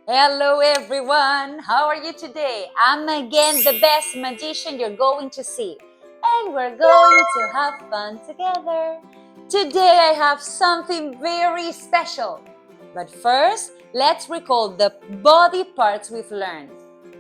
Hello everyone, how are you today? I'm again the best magician you're going to see, and we're going to have fun together. Today I have something very special. But first, let's recall the body parts we've learned.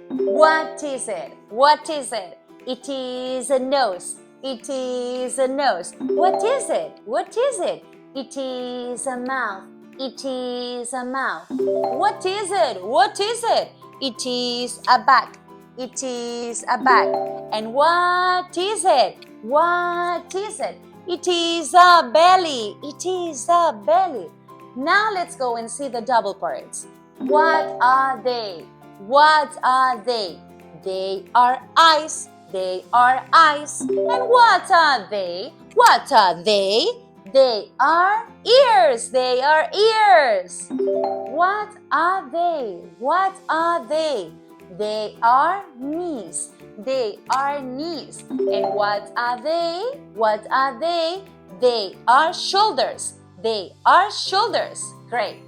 What is it? What is it? It is a nose. It is a nose. What is it? What is it? It is a mouth. It is a mouth. What is it? What is it? It is a back. It is a back. And what is it? What is it? It is a belly. It is a belly. Now let's go and see the double parts. What are they? What are they? They are eyes. They are eyes. And what are they? What are they? They are ears. They are ears. What are they? What are they? They are knees. They are knees. And what are they? What are they? They are shoulders. They are shoulders. Great.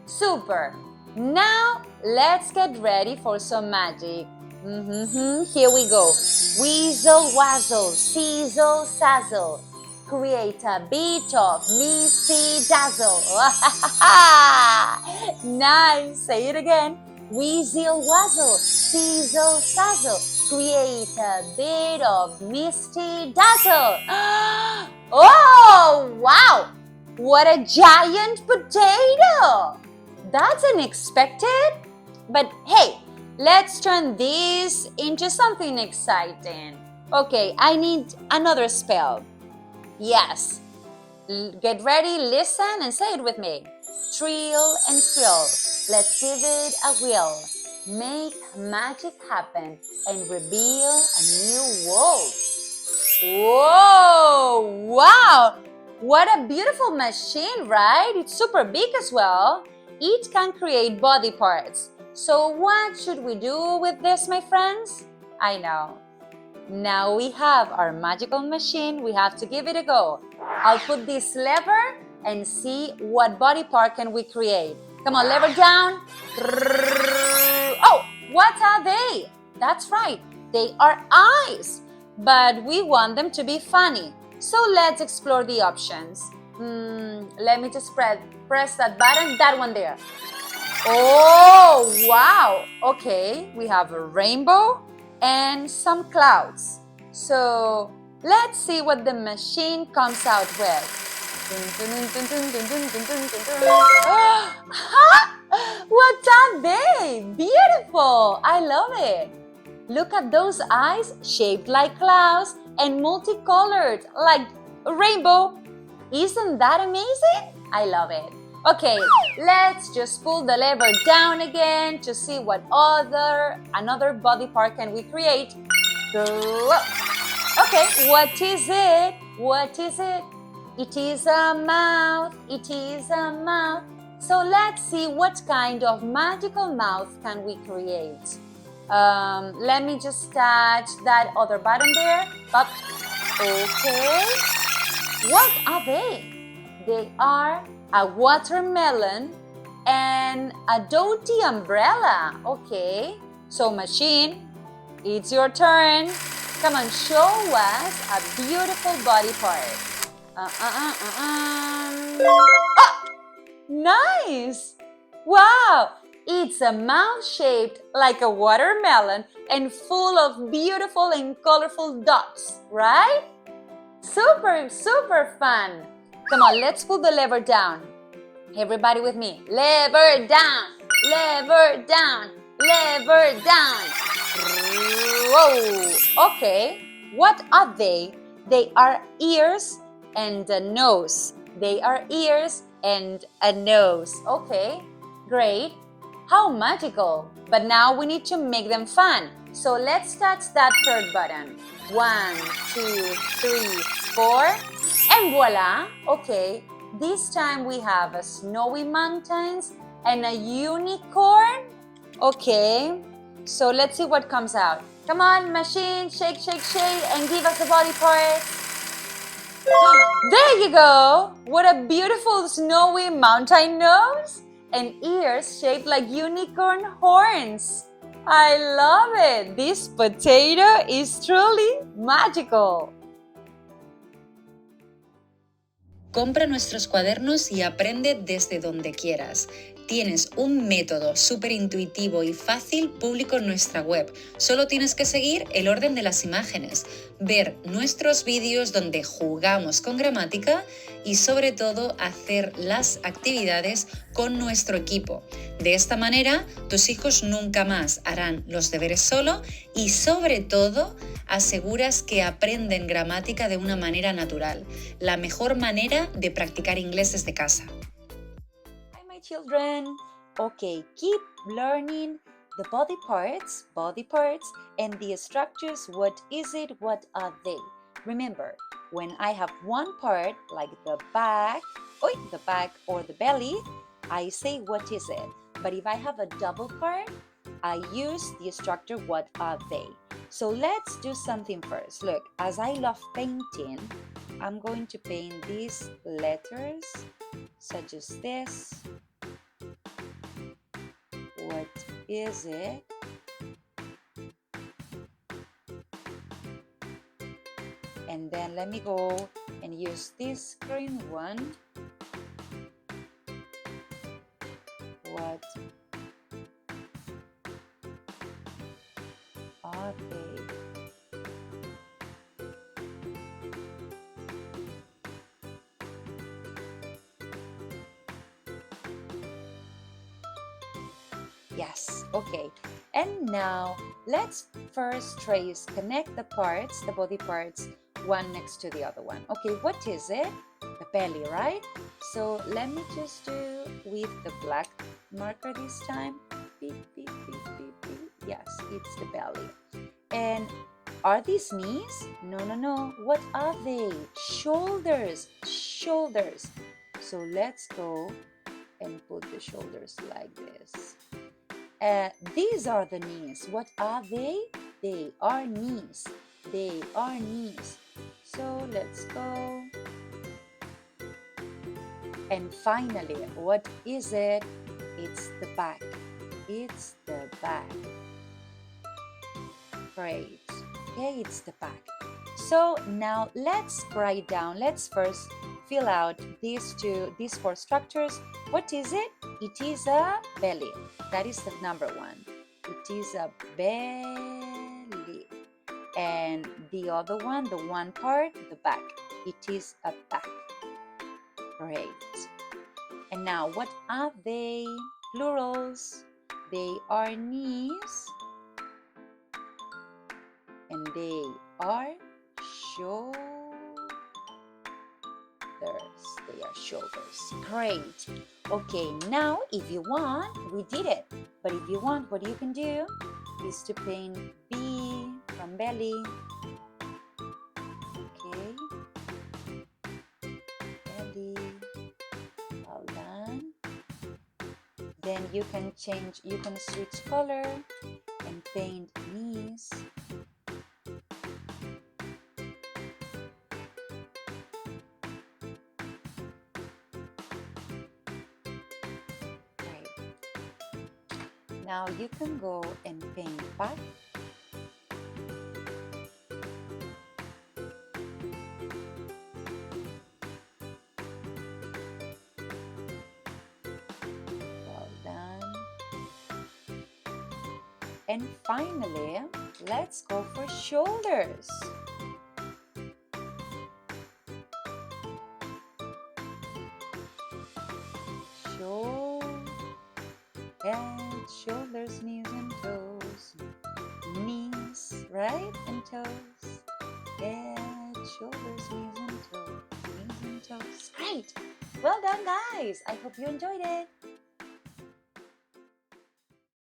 Super. Now let's get ready for some magic. Here we go. Weasel wazzle, sizzle sazzle. Create a bit of misty dazzle. Nice. Say it again. Weasel wazzle, sizzle sazzle. Create a bit of misty dazzle. Oh, wow! What a giant potato! That's unexpected. But hey, let's turn this into something exciting. Okay, I need another spell. Yes. Get ready, listen, and say it with me. Trill and thrill. Let's give it a whirl. Make magic happen and reveal a new world. Whoa! Wow! What a beautiful machine, right? It's super big as well. It can create body parts. So what should we do with this, my friends? I know. Now we have our magical machine. We have to give it a go. I'll put this lever and see what body part can we create. Come on, lever down. Oh, what are they? That's right. They are eyes. But we want them to be funny. So let's explore the options. Let me just press that button, that one there. Oh, wow. Okay, we have a rainbow and some clouds. So let's see what the machine comes out with. What are they? Beautiful. I love it. Look at those eyes shaped like clouds and multicolored like a rainbow. Isn't that amazing? I love it. Okay, let's just pull the lever down again to see what another body part can we create. Okay, what is it? What is it? It is a mouth. It is a mouth. So let's see what kind of magical mouth can we create. Let me just touch that other button there. Okay. What are they? They are a watermelon and a doty umbrella. Okay. So machine, it's your turn. Come on, show us a beautiful body part. Oh, nice! Wow! It's a mouth shaped like a watermelon and full of beautiful and colorful dots, right? Super, super fun! Come on, let's pull the lever down. Everybody with me. Lever down, lever down, lever down. Whoa! Okay, what are they? They are ears and a nose. They are ears and a nose. Okay, great. How magical. But now we need to make them fun. So let's touch that third button. 1, 2, 3, 4. And voila. Okay, this time we have a snowy mountains and a unicorn. Okay, so let's see what comes out. Come on, machine, shake, shake, shake, and give us the body part. There you go! What a beautiful snowy mountain nose and ears shaped like unicorn horns. I love it! This potato is truly magical. Compra nuestros cuadernos y aprende desde donde quieras. Tienes un método súper intuitivo y fácil público en nuestra web. Solo tienes que seguir el orden de las imágenes, ver nuestros vídeos donde jugamos con gramática y sobre todo hacer las actividades con nuestro equipo. De esta manera, tus hijos nunca más harán los deberes solo y sobre todo aseguras que aprenden gramática de una manera natural, la mejor manera de practicar inglés desde casa. Hi, my children. Okay, keep learning the body parts, and the structures. What is it? What are they? Remember, when I have one part, like the back or the belly, I say what is it? But if I have a double part, I use the structure what are they? So let's do something first. Look, as I love painting, I'm going to paint these letters, such as this. What is it? And then let me go and use this green one. What are they? Yes, okay. And now let's first connect the parts, the body parts, one next to the other one. Okay, what is it? The belly, right? So let me just do with the black marker this time. Beep, beep, beep, beep, beep. Yes, it's the belly. And are these knees? No, no, no. What are they? Shoulders, shoulders. So let's go and put the shoulders like this. These are the knees. What are they? They are knees. They are knees. So let's go. And finally, what is it? It's the back. It's the back. Great. Okay, it's the back. So now let's write down. Let's first fill out these four structures. What is it? It is a belly. That is the number one. It is a belly. And the other one, the one part, the back. It is a back. Great. And now, what are they? Plurals. They are knees. And they are shoulders. They are shoulders. Great. Okay, now if you want, we did it. But if you want, what you can do is to paint B from belly. Okay. Belly. Well done. Then you can switch color and paint knees. Now you can go and paint back. Well done. And finally, let's go for shoulders. Head, shoulders, knees and toes. Knees, right? And toes. Head, shoulders, knees and toes. Knees and toes. Great! Well done, guys! I hope you enjoyed it.